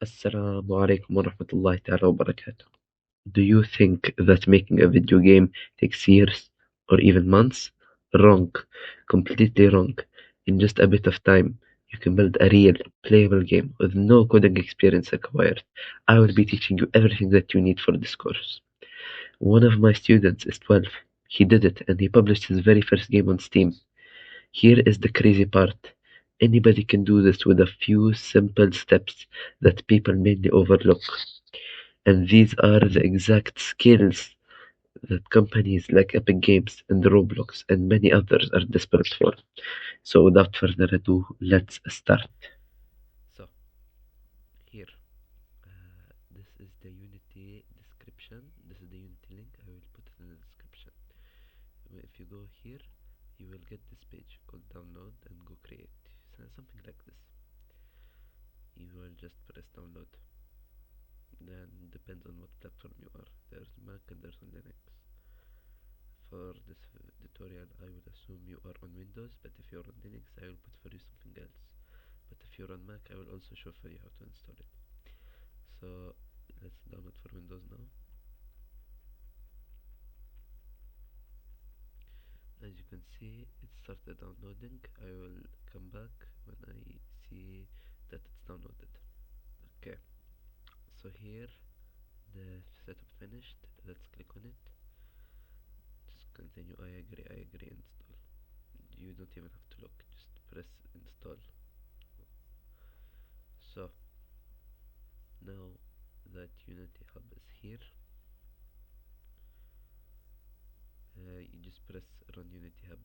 Assalamu alaikum wa rahmatullahi ta'ala wa barakatuh. Do you think that making a video game takes years or even months? Wrong. Completely wrong. In just a bit of time, you can build a real, playable game with no coding experience required. I will be teaching you everything that you need for this course. One of my students is 12. He did it and he published his very first game on Steam. Here is the crazy part. Anybody can do this with a few simple steps that people mainly overlook. And these are the exact skills that companies like Epic Games and Roblox and many others are desperate for. So without further ado, let's start. So here, this is the Unity description. This is the Unity link. I will put it in the description. If you go here, you will get this page called download and go create. So something like this. You will just press download. Then depends on what platform you are. There's Mac and there's on Linux. For this tutorial, I will assume you are on Windows, but if you're on Linux, I will put for you something else. But if you're on Mac, I will also show for you how to install it. So let's download for Windows now. As you can see, it started downloading. I will come back when I see that it's downloaded. Okay, so here the setup finished. Let's click on it. Just continue. I agree, install. You don't even have to look, just press install. So now that Unity Hub is here, you just press run Unity Hub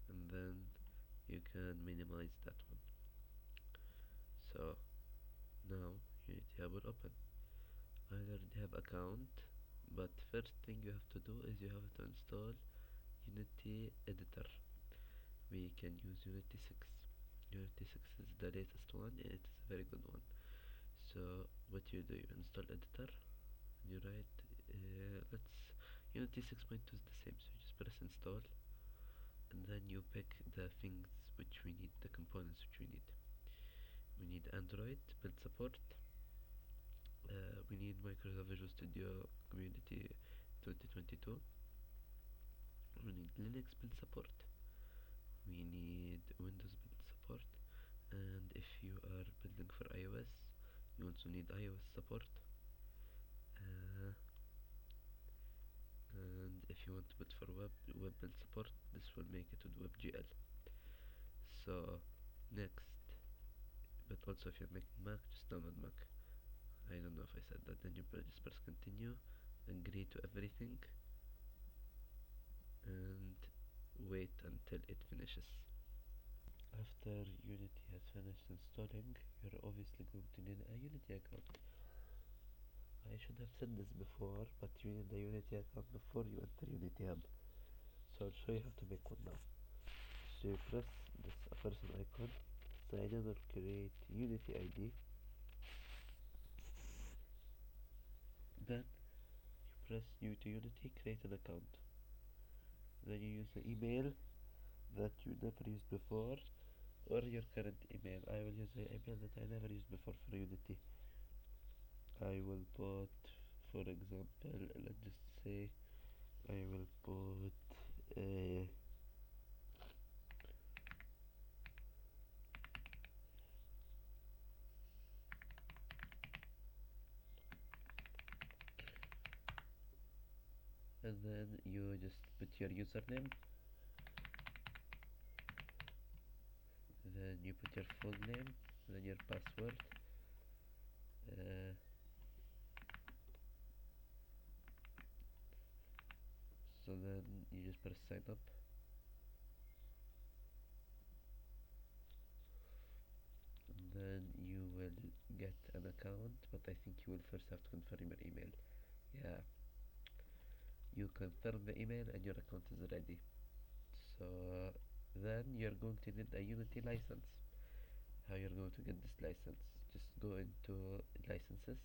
and then you can minimize that one. So now Unity Hub will open. I already have account, but first thing you have to do is you have to install Unity Editor. We can use Unity 6. Unity 6 is the latest one and it's a very good one. So what you do, you install editor and you write let's Unity 6.2 is the same, so you just press install and then you pick the things which we need, the components which we need. We need Android build support, we need Microsoft Visual Studio Community 2022, we need Linux build support, we need Windows build support, and if you are building for iOS, you also need iOS support. Uh, and if you want to put for web build support, this will make it with WebGL. So next, but also if you're making Mac, just download Mac. I don't know if I said that. Then you just press continue, agree to everything, and wait until it finishes. After Unity has finished installing, you're obviously going to need a Unity account. I should have said this before, but you need a Unity account before you enter Unity Hub. So I'll show you how to make one now. So you press this person icon, sign in or create Unity ID. Then you press new to Unity, create an account. Then you use the email that you never used before or your current email. I will use the email that I never used before for Unity. I will put, for example, let's just say I will put and then you just put your username, then you put your full name, then your password, uh, so then you just press sign up, and then you will get an account, but I think you will first have to confirm your email. Yeah, you confirm the email and your account is ready. So then you're going to need a Unity license. How you're going to get this license? Just go into licenses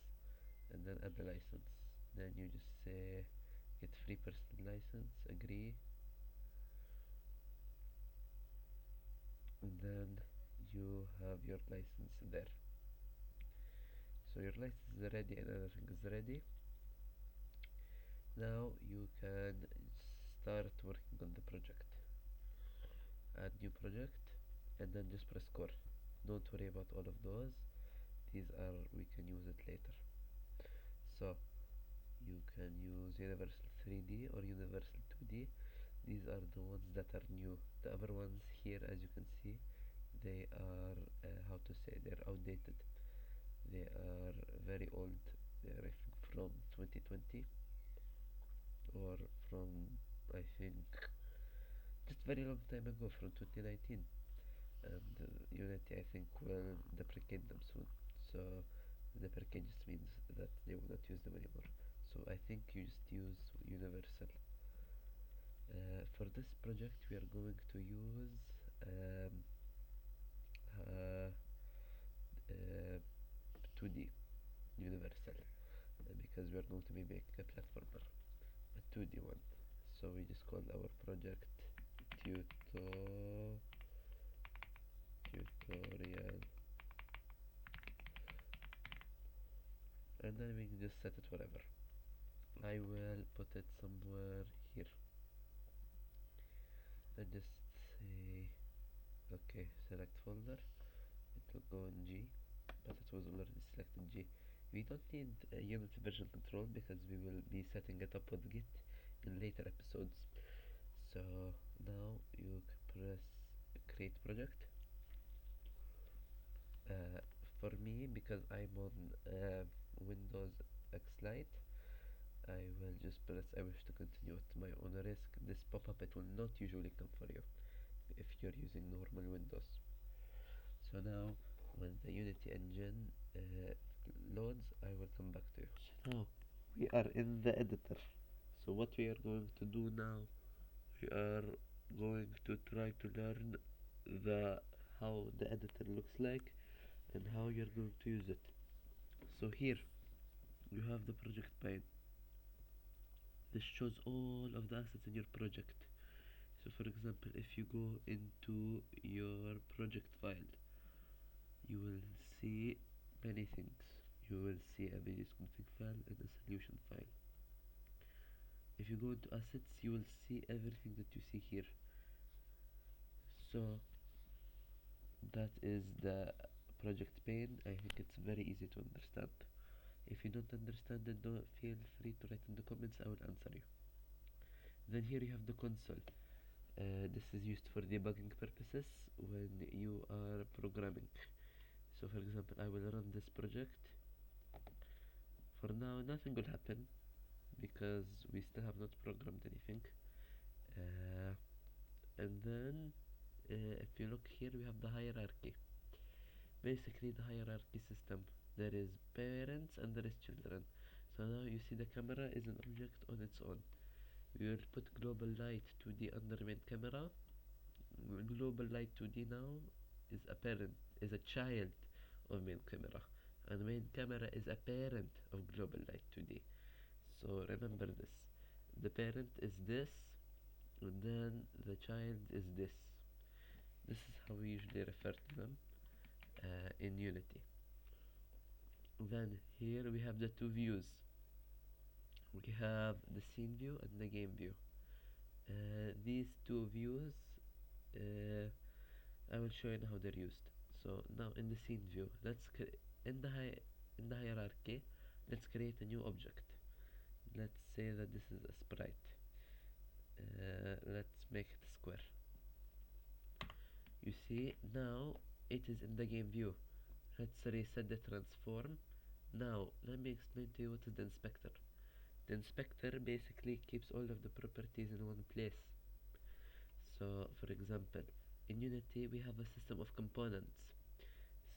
and then add the license. Then you just say get free person license, agree, and then you have your license there. So your light is ready and everything is ready. Now you can start working on the project. Add new project and then just press core. Don't worry about all of those. These are, we can use it later. So you can use Universal 3D or Universal 2D. These are the ones that are new. The other ones here, as you can see, they are how to say, they're outdated. They are very old. They're I think from 2020 or from, I think, just very long time ago, from 2019. And Unity, I think, will deprecate them soon. So deprecate just means that they will not use them anymore. So I think you just use Universal. For this project we are going to use um, uh, 2D Universal, because we are going to be making a platformer, a 2D one. So we just call our project tutorial, and then we can just set it wherever. I will put it somewhere here and just say okay, select folder. It will go in G, but it was already selected G. We don't need a Unity version control because we will be setting it up with Git in later episodes. So now you press create project. For me, because I'm on Windows X Lite, I will just press I wish to continue at my own risk. This pop-up, it will not usually come for you if you're using normal Windows. So now when the Unity engine loads, I will come back to you. So now we are in the editor. So what we are going to do now, we are going to try to learn the how the editor looks like and how you're going to use it. So here you have the project pane. This shows all of the assets in your project. So for example, if you go into your project file, you will see many things. You will see a various config file and a solution file. If you go into assets, you will see everything that you see here. So that is the project pane. I think it's very easy to understand. If you don't understand it, don't feel free to write in the comments, I will answer you. Then here you have the console. This is used for debugging purposes when you are programming. So for example, I will run this project. For now nothing will happen because we still have not programmed anything. And then if you look here, we have the hierarchy. Basically the hierarchy system, there is parents and there is children. So now you see the camera is an object on its own. We will put global light 2D under main camera. Global light 2D now is a parent, is a child of main camera, and main camera is a parent of global light 2D. So remember this, the parent is this, and then the child is this. This is how we usually refer to them in Unity. Then here we have the two views. We have the scene view and the game view. These two views, I will show you how they're used. So now in the scene view, in the hierarchy, let's create a new object. Let's say that this is a sprite. Let's make it a square. You see now it is in the game view. Let's reset the transform. Now let me explain to you what is the inspector. The inspector basically keeps all of the properties in one place. So for example, in Unity we have a system of components.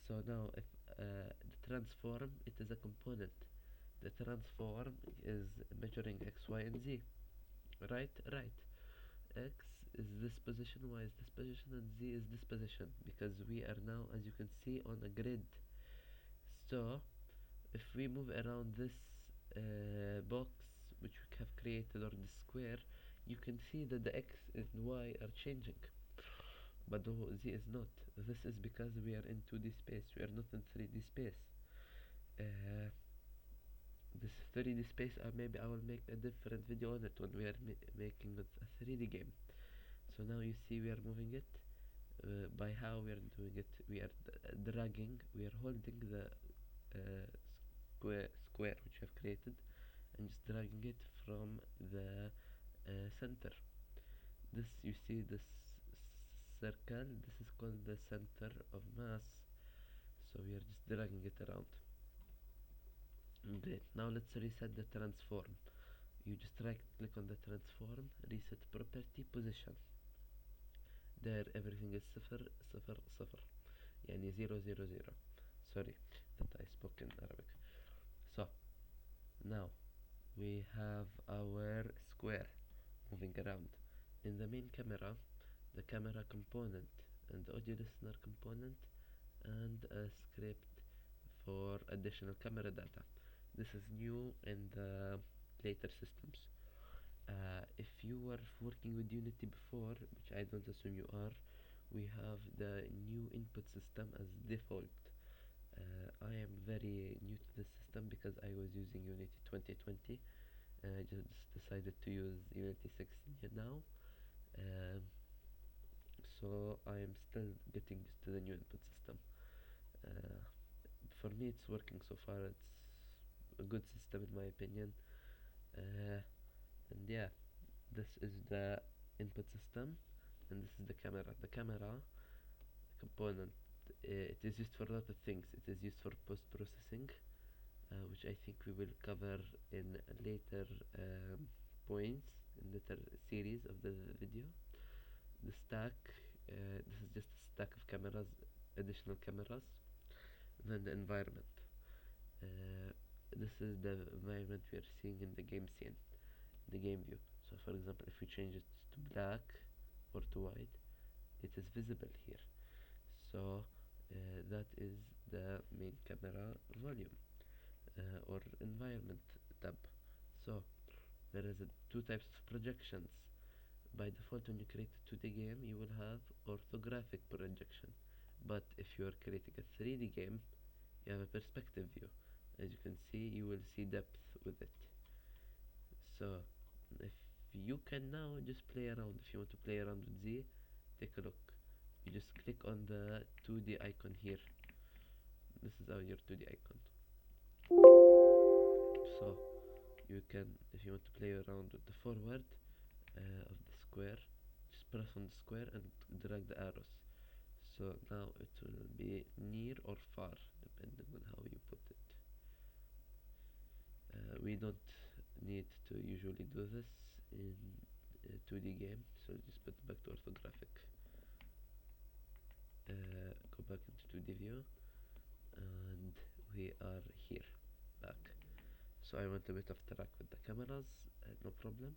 So now if the transform, it is a component. The transform is measuring x, y and z. Right. X is this position, y is this position, and z is this position, because we are now, as you can see, on a grid. So if we move around this box which we have created, or the square, you can see that the x and y are changing, but the z is not. This is because we are in 2D space, we are not in 3D space. 3D space, maybe I will make a different video on it when we are making it a 3D game. So now you see we are moving it by how we are doing it. We are dragging, we are holding the square which we have created and just dragging it from the center. This, you see this circle, this is called the center of mass, so we are just dragging it around. Great, now let's reset the transform. You just right click on the transform, reset property, position. There everything is صفر صفر صفر, يعني 0 0 0. Sorry that I spoke in Arabic. So now we have our square moving around. In the main camera, the camera component and the audio listener component and a script for additional camera data. This is new in the later systems. If you were working with Unity before, which I don't assume you are, we have the new input system as default. I am very new to this system because I was using Unity 2020. Just decided to use Unity 16 now. Um, so I am still getting used to the new input system. Uh, for me it's working so far. It's a good system in my opinion. And yeah, this is the input system and this is the camera. The camera component, it is used for a lot of things. It is used for post-processing, which I think we will cover in later points, in later series of the video. The stack, this is just a stack of cameras, additional cameras. And then the environment, this is the environment we are seeing in the game scene, the game view. So for example, if we change it to black or to white, it is visible here. So that is the main camera volume or environment tab. So there is two types of projections. By default, when you create a 2D game, you will have orthographic projection. But if you are creating a 3D game, you have a perspective view. As you can see, you will see depth with it. So if you can now just play around, if you want to play around with Z, take a look. You just click on the 2D icon here. This is your 2D icon. So you can, if you want to play around with the forward of the square, just press on the square and drag the arrows. So now it will be near or far depending on how you put it. We don't need to usually do this in a 2D game, so just put back to orthographic. Go back into 2D view and we are here, back. So I want a bit of track with the cameras, no problem.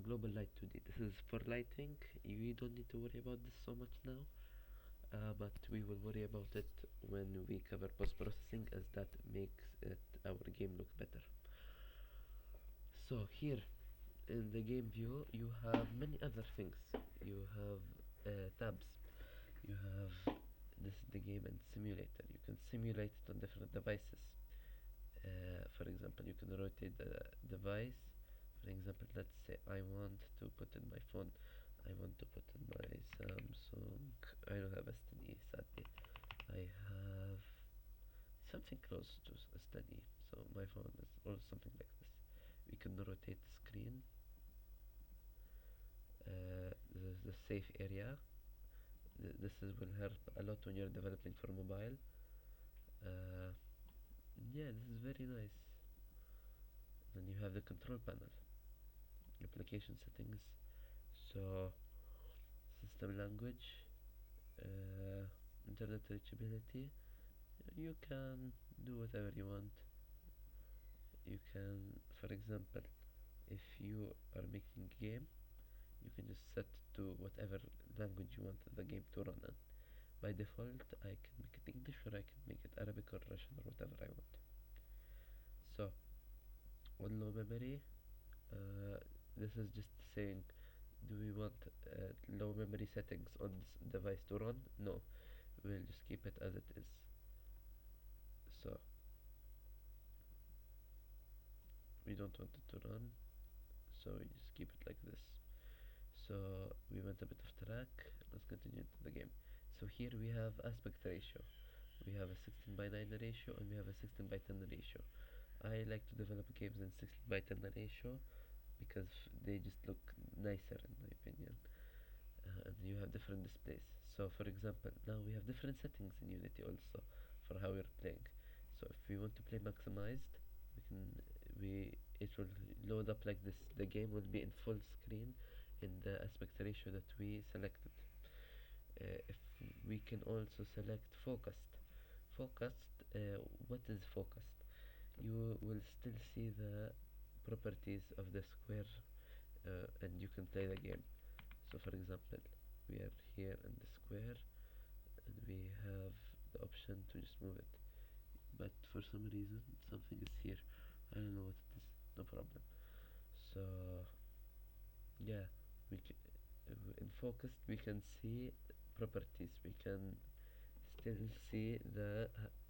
Global light 2D, this is for lighting. We don't need to worry about this so much now, but we will worry about it when we cover post-processing, as that makes our game look better. So here in the game view you have many other things. You have tabs. You have, this is the game and simulator. You can simulate it on different devices. For example, you can rotate the device. For example, let's say I want to put in my phone, I want to put in my Samsung. I don't have STD, sadly. I have something close to STD, so my phone is or something like this. We can rotate the screen. This is the safe area. This will help a lot when you're developing for mobile. Yeah, this is very nice. Then you have the control panel, application settings, so system language, internet reachability. You can do whatever you want. You can, for example, if you are making a game, you can just set to whatever language you want the game to run in. By default, I can make it English, or I can make it Arabic or Russian or whatever I want. So on low memory, this is just saying, do we want low memory settings on this device to run? No, we'll just keep it as it is. So don't want it to run, so we just keep it like this. So we went a bit off track. Let's continue into the game. So here we have aspect ratio. We have a 16 by 9 ratio and we have a 16 by 10 ratio. I like to develop games in 16 by 10 ratio because they just look nicer in my opinion. And you have different displays. So for example, now we have different settings in Unity also for how we're playing. So if we want to play maximized, we can we it will load up like this. The game will be in full screen in the aspect ratio that we selected. If we can also select focused. Focused, what is focused? You will still see the properties of the square, and you can play the game. So for example, we are here in the square and we have the option to just move it, but for some reason something is here. I don't know what it is. No problem. So yeah, we c in focused we can see properties. We can still see the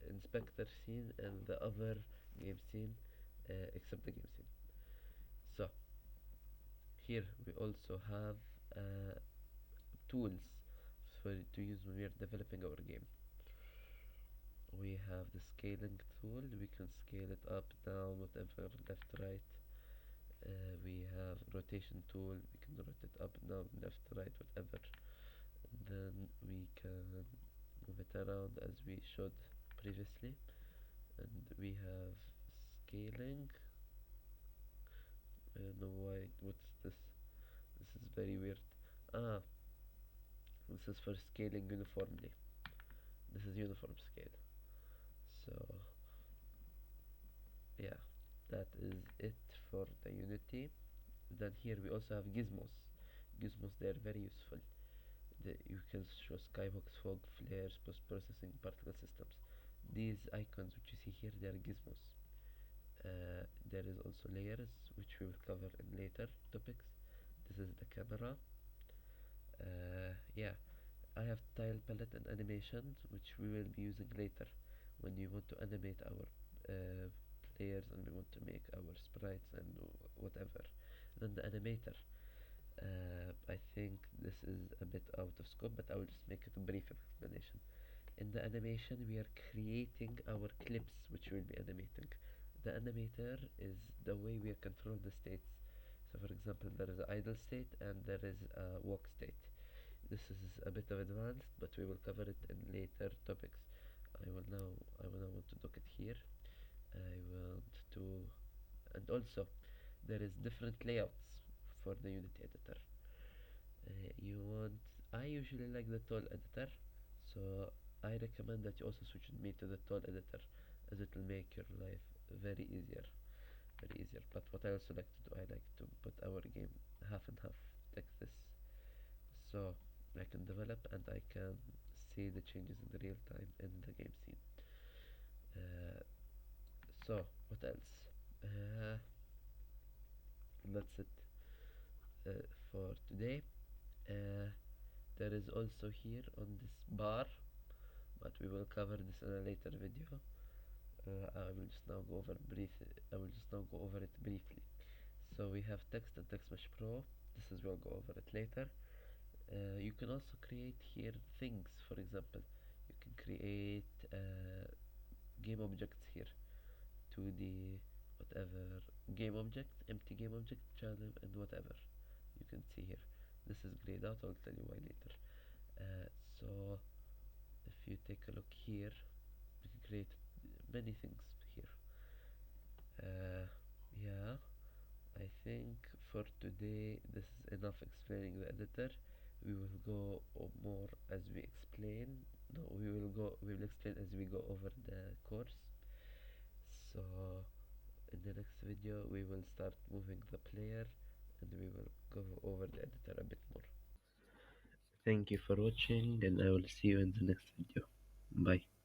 inspector scene and the other game scene, except the game scene. So here we also have tools for to use when we are developing our game. We have the scaling tool. We can scale it up, down, whatever, left, right. We have rotation tool. We can rotate it up, down, left, right, whatever. And then we can move it around as we showed previously. And we have scaling. I don't know why. What's this? This is very weird. Ah, this is for scaling uniformly. This is uniform scale. So yeah, that is it for the Unity. Then here we also have gizmos. Gizmos, they are very useful. You can show skyhooks, fog, flares, post-processing, particle systems. These icons which you see here, they are gizmos. There is also layers which we will cover in later topics. This is the camera. Yeah, I have tile palette and animations which we will be using later when we want to animate our players and we want to make our sprites and whatever. Then the animator. I think this is a bit out of scope, but I will just make it a brief explanation. In the animation, we are creating our clips which we'll be animating. The animator is the way we control the states. So for example, there is an idle state and there is a walk state. This is a bit of advanced, but we will cover it in later topics. I will now want to dock it here. I want to, and also there is different layouts for the Unity editor. I usually like the tool editor, so I recommend that you also switch with me to the tool editor, as it will make your life very easier, very easier. But what I also like to do, I like to put our game half and half, like this, so I can develop and I can see the changes in the real time in the game scene. Uh, so what else? That's it for today. Uh, there is also here on this bar, but we will cover this in a later video. I will just now go over it briefly. So we have text and text mesh pro. This is we'll go over it later. You can also create here things. For example, you can create game objects here, 2D, whatever, game object, empty game object, channel, and whatever. You can see here. This is grayed out. I'll tell you why later. So if you take a look here, you can create many things here. Yeah, I think for today this is enough explaining the editor. We will go more as we explain. No, we will explain as we go over the course. So in the next video we will start moving the player and we will go over the editor a bit more. Thank you for watching and I will see you in the next video. Bye.